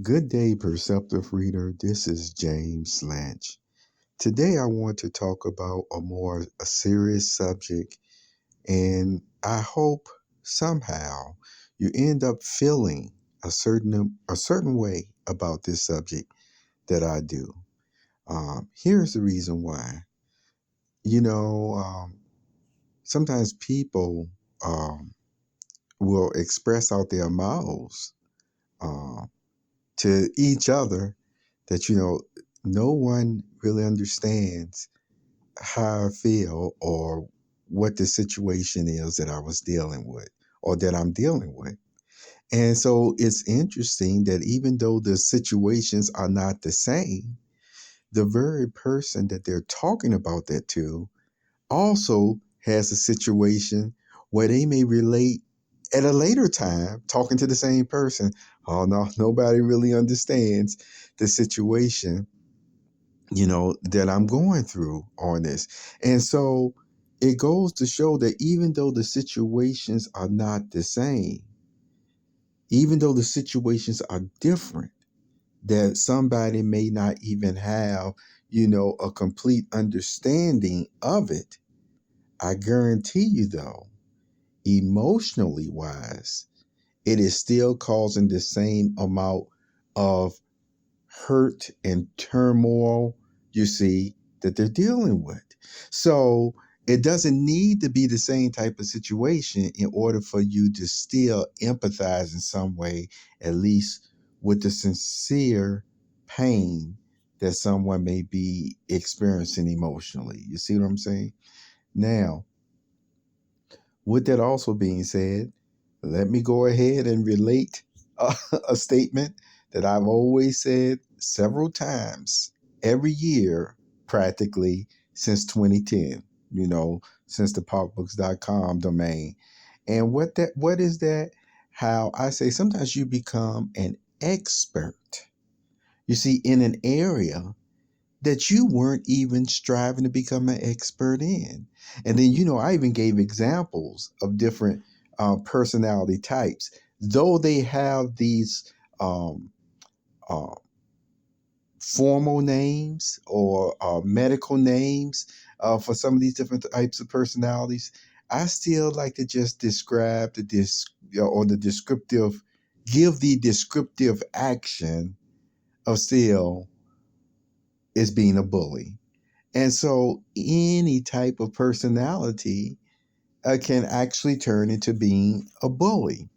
Good day, perceptive reader. This is James Lynch. Today, I want to talk about a serious subject, and I hope somehow you end up feeling a certain way about this subject that I do. Here's the reason why. You know, sometimes people um, will express out their mouths uh, to each other that no one really understands how I feel or what the situation is that I was dealing with or that I'm dealing with. And so it's interesting that even though the situations are not the same, the very person that they're talking about that to also has a situation where they may relate at a later time talking to the same person. Oh no, nobody really understands the situation that I'm going through on this. And so it goes to show that even though the situations are not the same, even though the situations are different, that somebody may not even have, a complete understanding of it. I guarantee you, though, emotionally wise, it is still causing the same amount of hurt and turmoil, you see, that they're dealing with. So it doesn't need to be the same type of situation in order for you to still empathize in some way, at least with the sincere pain that someone may be experiencing emotionally. You see what I'm saying? Now, with that also being said, let me go ahead and relate a statement that I've always said several times every year, practically since 2010, since the popbooks.com domain. And what is that? How I say sometimes you become an expert, you see, in an area that you weren't even striving to become an expert in. And then, I even gave examples of different personality types, though they have these um, uh, formal names or medical names for some of these different types of personalities. I still like to just describe or the descriptive, give the descriptive action of still is being a bully. And so any type of personality can actually turn into being a bully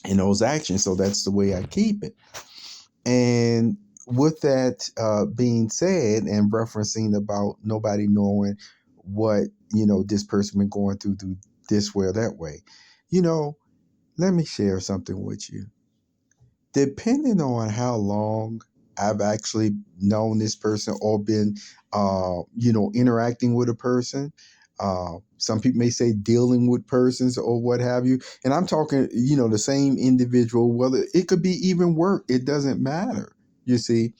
in those actions. So that's the way I keep it. And with that being said, and referencing about nobody knowing what, this person been going through this way or that way, you know, let me share something with you. Depending on how long I've actually known this person or been, interacting with a person. Some people may say dealing with persons or what have you. And I'm talking, the same individual, whether it could be even work, it doesn't matter. You see,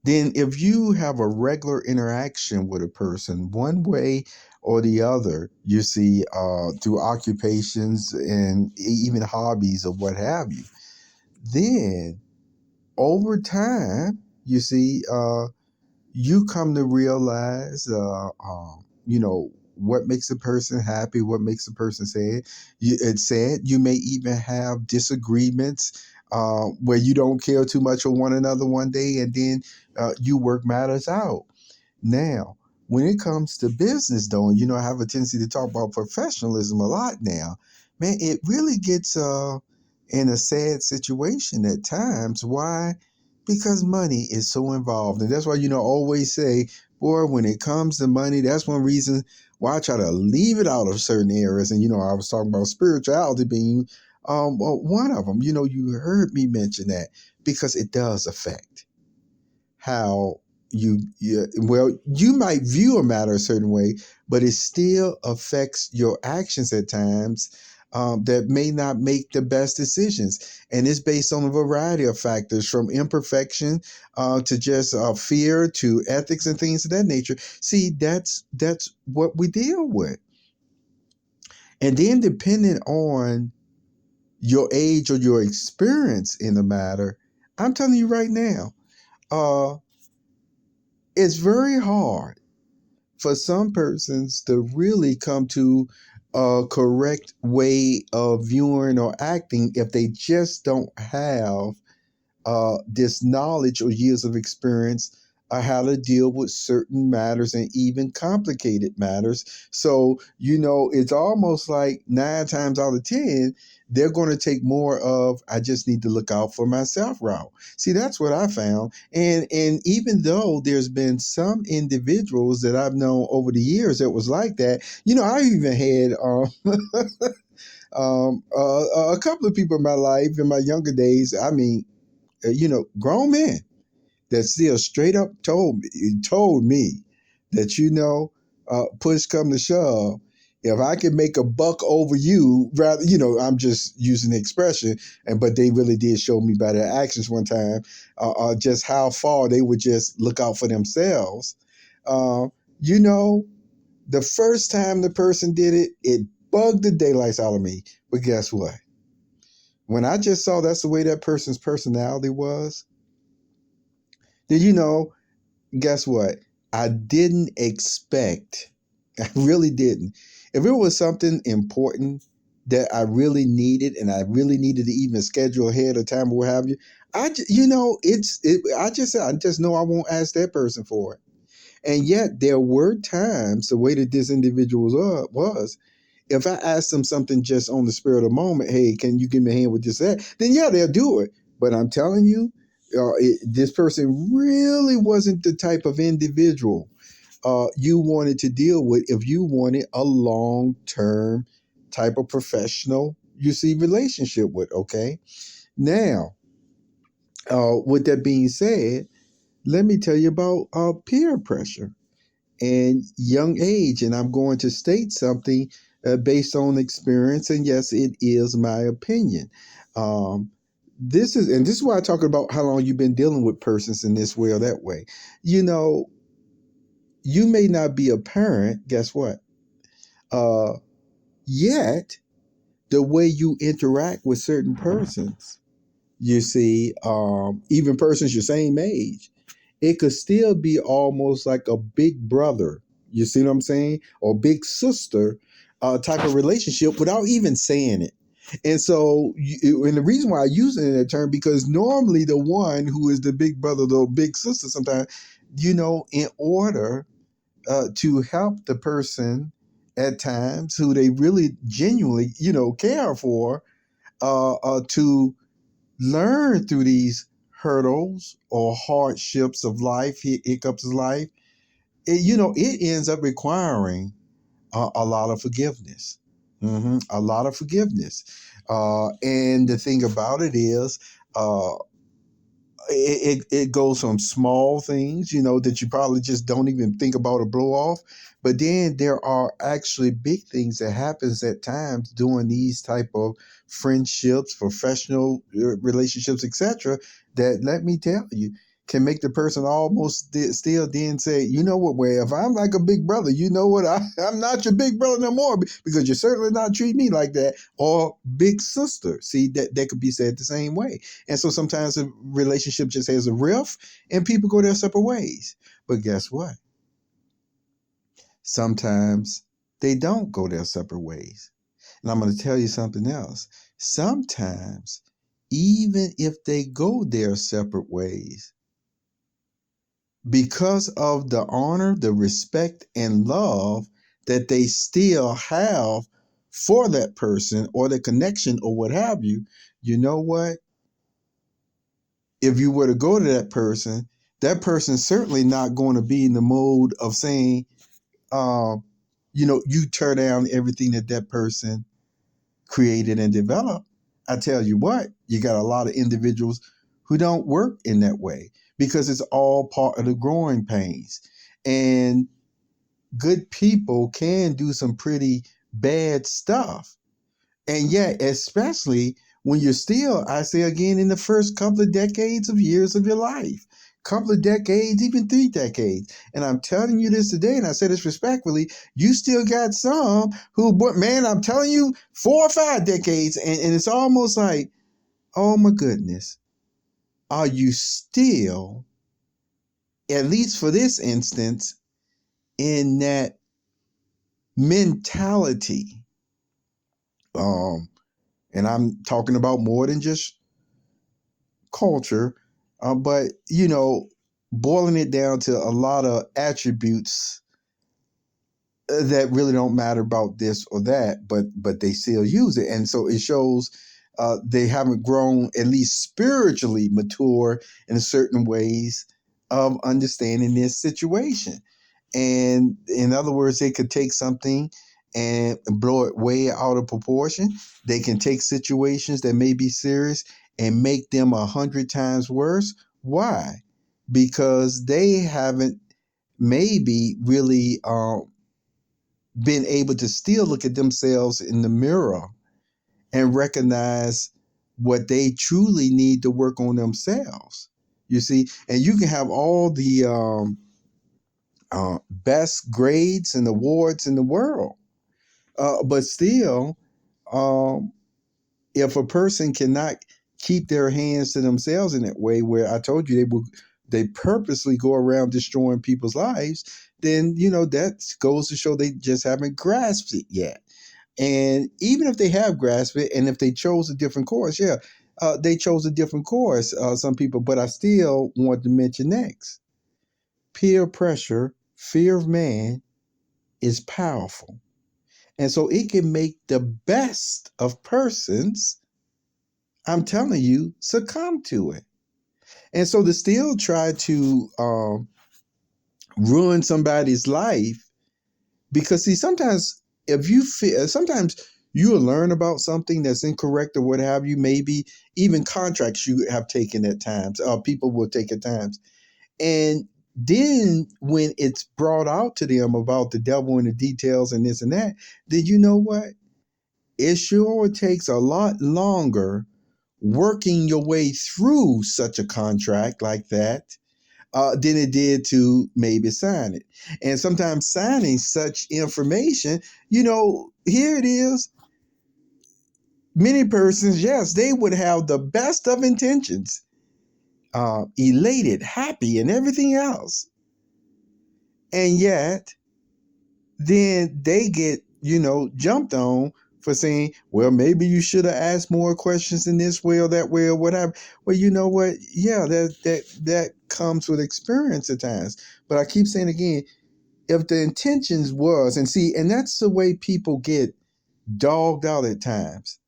then if you have a regular interaction with a person, one way or the other, you see, through occupations and even hobbies or what have you, then over time, you see, you come to realize, what makes a person happy, what makes a person sad. It's sad. You may even have disagreements where you don't care too much for one another one day, and then you work matters out. Now, when it comes to business, though, and I have a tendency to talk about professionalism a lot now, man, it really gets in a sad situation at times. Why? Because money is so involved. And that's why, I always say, boy, when it comes to money, that's one reason why I try to leave it out of certain areas. And, I was talking about spirituality being one of them. You heard me mention that because it does affect how you might view a matter a certain way, but it still affects your actions at times that may not make the best decisions. And it's based on a variety of factors, from imperfection to just fear to ethics and things of that nature. See, that's what we deal with. And then depending on, your age or your experience in the matter, I'm telling you right now, uh, it's very hard for some persons to really come to a correct way of viewing or acting if they just don't have this knowledge or years of experience on how to deal with certain matters and even complicated matters. So, it's almost like 9 times out of 10, they're going to take more of, I just need to look out for myself route. See, that's what I found. And even though there's been some individuals that I've known over the years that was like that, I even had a couple of people in my life in my younger days. I mean, grown men that still straight up told me that push come to shove, if I can make a buck over you, rather, I'm just using the expression, but they really did show me by their actions one time, just how far they would just look out for themselves. Uh, you know, the first time the person did it, it bugged the daylights out of me. But guess what? When I just saw that's the way that person's personality was, then guess what? I didn't expect, I really didn't. If it was something important that I really needed and I really needed to even schedule ahead of time or what have you, I just know I won't ask that person for it. And yet there were times the way that this individual was, if I ask them something just on the spur of the moment, hey, can you give me a hand with this, that? Then yeah, they'll do it. But I'm telling you, this person really wasn't the type of individual you wanted to deal with if you wanted a long-term type of professional, relationship with. Okay. Now, with that being said, let me tell you about peer pressure and young age. And I'm going to state something based on experience. And yes, it is my opinion. This is why I talk about how long you've been dealing with persons in this way or that way. You know, you may not be a parent, guess what? Uh, Yet the way you interact with certain persons, even persons your same age, it could still be almost like a big brother, you see what I'm saying? Or big sister type of relationship without even saying it. And so, and the reason why I use it in that term, because normally the one who is the big brother, the big sister, sometimes, in order to help the person at times who they really genuinely, care for, to learn through these hurdles or hardships of life, hiccups of life, it ends up requiring a lot of forgiveness. A lot of forgiveness. And the thing about it is, uh, it goes from small things, that you probably just don't even think about or blow off. But then there are actually big things that happens at times during these type of friendships, professional relationships, etc. That, let me tell you, can make the person almost still then say, you know what, well, if I'm like a big brother, you know what, I'm not your big brother no more, because you're certainly not treating me like that. Or big sister. See, that could be said the same way. And so sometimes a relationship just has a rift and people go their separate ways. But guess what? Sometimes they don't go their separate ways. And I'm going to tell you something else. Sometimes, even if they go their separate ways, because of the honor, the respect, and love that they still have for that person or the connection or what have you, you know what? If you were to go to that person's certainly not going to be in the mode of saying, uh, you tear down everything that person created and developed. I tell you what, you got a lot of individuals who don't work in that way because it's all part of the growing pains. And good people can do some pretty bad stuff. And yet, especially when you're still, I say again, in the first couple of decades of years of your life. couple of decades, even 3 decades. And I'm telling you this today, and I say this respectfully, you still got some who, but man, I'm telling you, 4 or 5 decades, and it's almost like, oh my goodness, are you still, at least for this instance, in that mentality? Um, and I'm talking about more than just culture, but boiling it down to a lot of attributes that really don't matter about this or that, but they still use it, and so it shows they haven't grown, at least spiritually mature in certain ways of understanding this situation. And in other words, they could take something and blow it way out of proportion. They can take situations that may be serious and make them 100 times worse. Why? Because they haven't maybe really been able to still look at themselves in the mirror and recognize what they truly need to work on themselves. You see, and you can have all the best grades and awards in the world, but still, um, if a person cannot keep their hands to themselves in that way, where I told you they purposely go around destroying people's lives, then that goes to show they just haven't grasped it yet. And even if they have grasped it, and if they chose a different course, yeah, they chose a different course, some people. But I still want to mention next, peer pressure, fear of man, is powerful. And so it can make the best of persons, I'm telling you, succumb to it. And so to still try to ruin somebody's life, because see, sometimes if you feel, sometimes you'll learn about something that's incorrect or what have you, maybe even contracts you have taken at times, people will take at times. And then when it's brought out to them about the devil and the details and this and that, then you know what? It sure takes a lot longer working your way through such a contract like that than it did to maybe sign it. And sometimes signing such information, here it is. Many persons, yes, they would have the best of intentions, elated, happy, and everything else. And yet, then they get, jumped on for saying, well, maybe you should have asked more questions in this way or that way or whatever. Well, you know what? Yeah, that comes with experience at times. But I keep saying again, if the intentions was, and see, and that's the way people get dogged out at times.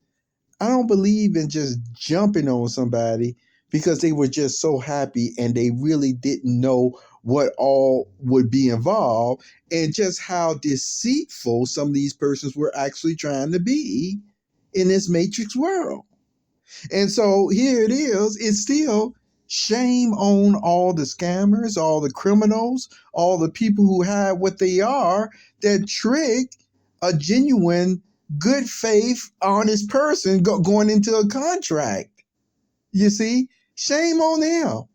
I don't believe in just jumping on somebody because they were just so happy and they really didn't know what all would be involved, and just how deceitful some of these persons were actually trying to be in this matrix world. And so here it is. It's still shame on all the scammers, all the criminals, all the people who hide what they are, that trick a genuine, good faith, honest person going into a contract. You see, shame on them.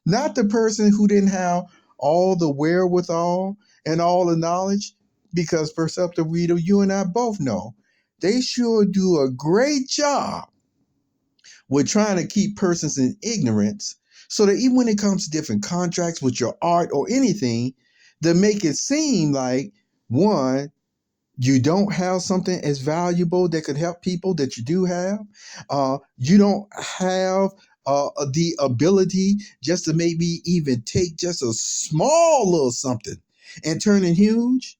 Not the person who didn't have all the wherewithal and all the knowledge, because Perceptive Reader, you and I both know they sure do a great job with trying to keep persons in ignorance, so that even when it comes to different contracts with your art or anything, they make it seem like, one, you don't have something as valuable that could help people that you do have. You don't have the ability just to maybe even take just a small little something and turn it huge.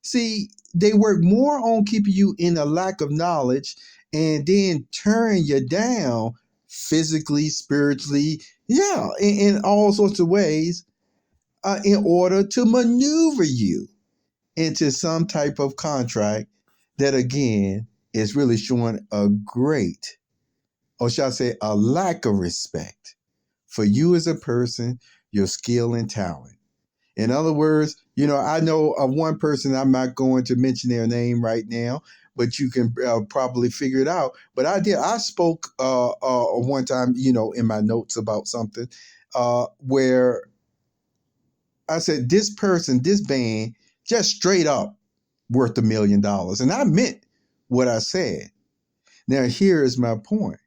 See, they work more on keeping you in a lack of knowledge and then turn you down physically, spiritually, yeah, in all sorts of ways, in order to maneuver you into some type of contract that, again, is really showing a great, or shall I say, a lack of respect for you as a person, your skill and talent. In other words, I know of one person, I'm not going to mention their name right now, but you can probably figure it out. But I spoke one time, in my notes about something. where I said, this person, this band, just straight up worth $1 million. And I meant what I said. Now, here is my point.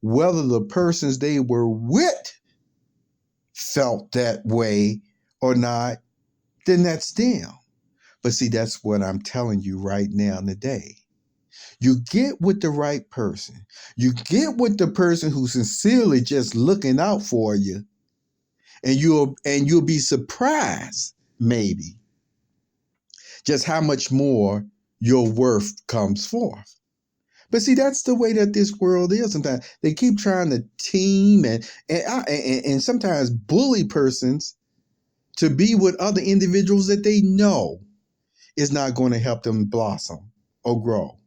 Whether the persons they were with felt that way or not, then that's them. But see, that's what I'm telling you right now today. You get with the right person. You get with the person who's sincerely just looking out for you, and you'll be surprised, maybe, just how much more your worth comes forth. But see, that's the way that this world is. Sometimes they keep trying to team and sometimes bully persons to be with other individuals that they know is not going to help them blossom or grow,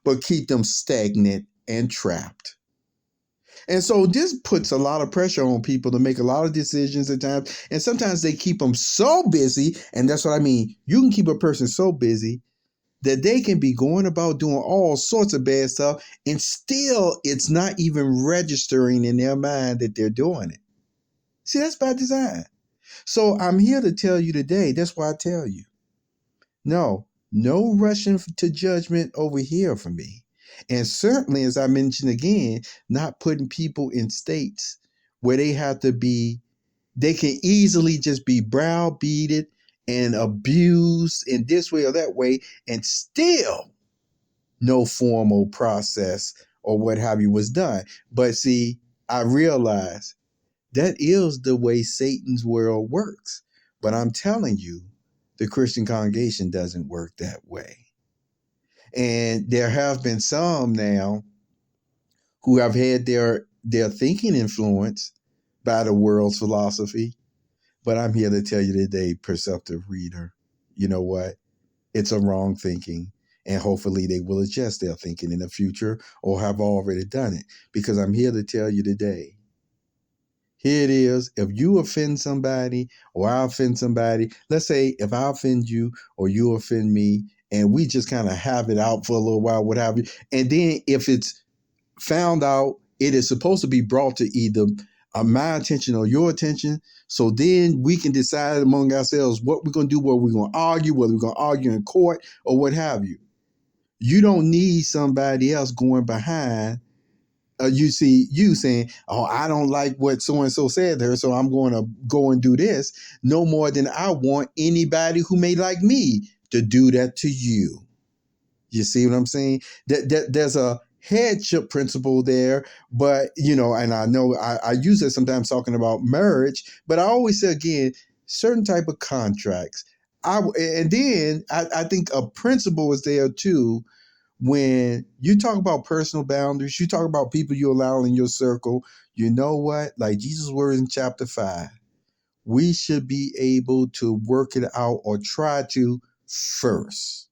but keep them stagnant and trapped. And so this puts a lot of pressure on people to make a lot of decisions at times. And sometimes they keep them so busy. And that's what I mean. You can keep a person so busy that they can be going about doing all sorts of bad stuff, and still it's not even registering in their mind that they're doing it. See, that's by design. So I'm here to tell you today, that's why I tell you, no rushing to judgment over here for me. And certainly, as I mentioned again, not putting people in states where they have to be, they can easily just be browbeated and abused in this way or that way, and still no formal process or what have you was done. But see, I realize that is the way Satan's world works. But I'm telling you, the Christian congregation doesn't work that way. And there have been some now who have had their thinking influenced by the world's philosophy. But I'm here to tell you today, perceptive reader, you know what? It's a wrong thinking. And hopefully they will adjust their thinking in the future or have already done it. Because I'm here to tell you today, here it is. If you offend somebody or I offend somebody, let's say if I offend you or you offend me, and we just kind of have it out for a little while, what have you. And then if it's found out, it is supposed to be brought to either my attention or your attention. So then we can decide among ourselves what we're going to do, whether we're going to argue, whether we're going to argue in court or what have you. You don't need somebody else going behind. You see, you saying, oh, I don't like what so-and-so said to her, so I'm going to go and do this. No more than I want anybody who may like me to do that to you. You see what I'm saying? There's a headship principle there, but, you know, and I know I use it sometimes talking about marriage, but I always say, again, certain type of contracts. And then I think a principle is there too. When you talk about personal boundaries, you talk about people you allow in your circle, you know what? Like Jesus' words in chapter 5, we should be able to work it out or try to first.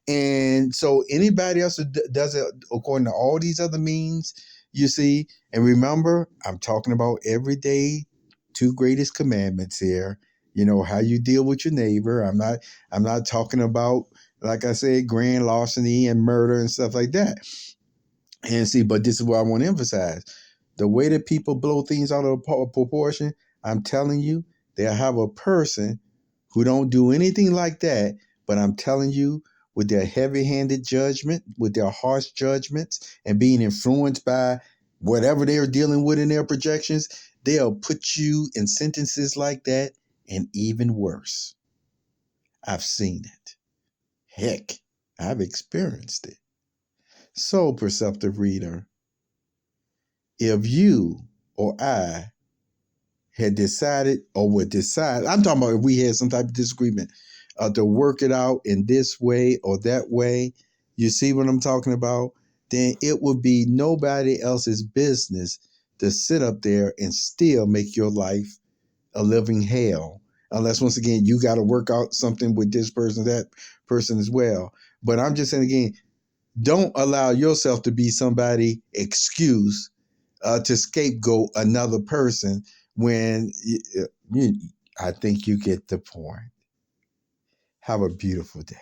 And so anybody else who does it according to all these other means, you see, and remember, I'm talking about everyday 2 greatest commandments here. You know, how you deal with your neighbor. I'm not talking about, like I said, grand larceny and murder and stuff like that. And see, but this is what I want to emphasize. The way that people blow things out of proportion, I'm telling you, they'll have a person who don't do anything like that, but I'm telling you, with their heavy-handed judgment, with their harsh judgments, and being influenced by whatever they're dealing with in their projections, they'll put you in sentences like that, and even worse. I've seen it. Heck, I've experienced it. So, perceptive reader, if you or I had decided or would decide, I'm talking about if we had some type of disagreement, to work it out in this way or that way, you see what I'm talking about? Then it would be nobody else's business to sit up there and still make your life a living hell. Unless, once again, you got to work out something with this person, that person as well. But I'm just saying again, don't allow yourself to be somebody excuse to scapegoat another person when I think you get the point. Have a beautiful day.